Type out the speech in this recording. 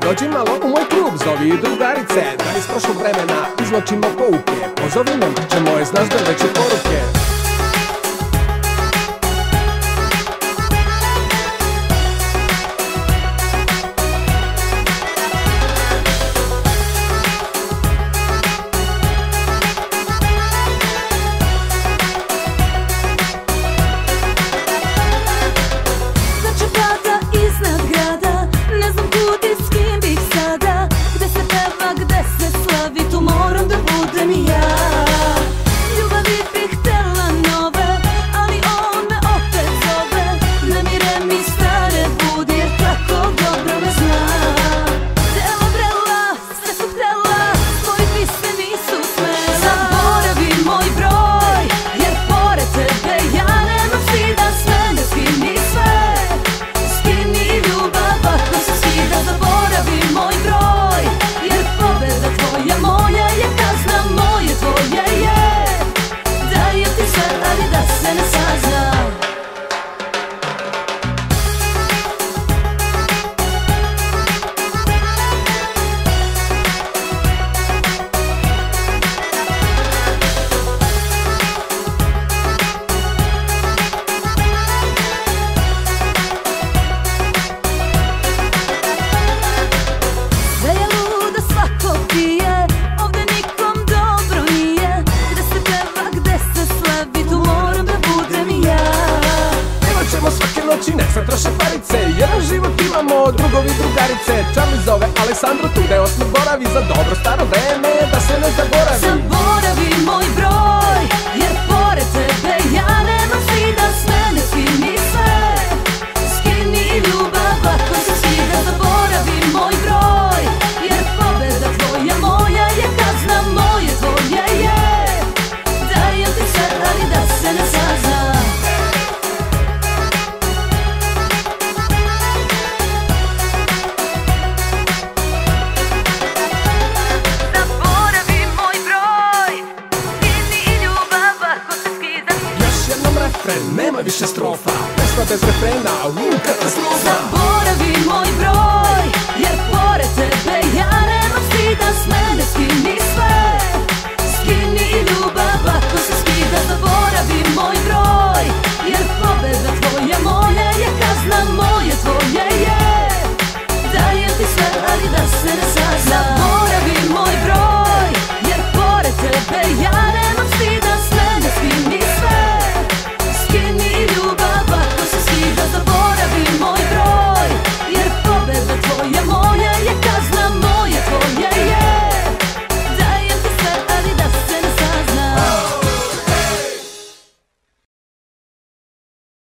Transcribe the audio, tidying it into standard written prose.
dođi malo u moj klub, zovi drugarice, da iz prošlog vremena izvlačimo pouke. Pozovi me, mače moje, znaš da veće poruke. Nek se troše parice, jedan život imamo, drugovi drugarice. Charlie zove Aleksandru tude, osmo boravi za dobro staro vreme, da se ne zaboravi. Zaboravi moj broj, jer pored tebe ja nemam svida. Smene skini sve, skini ljubav ako se skida. Zaboravi moj broj, jer pobeda tvoja moja je kazna, moje tvoje je. Dajem ti sve, ali da se ne sazna. Nema više strofa, pesma bez refrena, katastrofa. Zaboravi moj broj.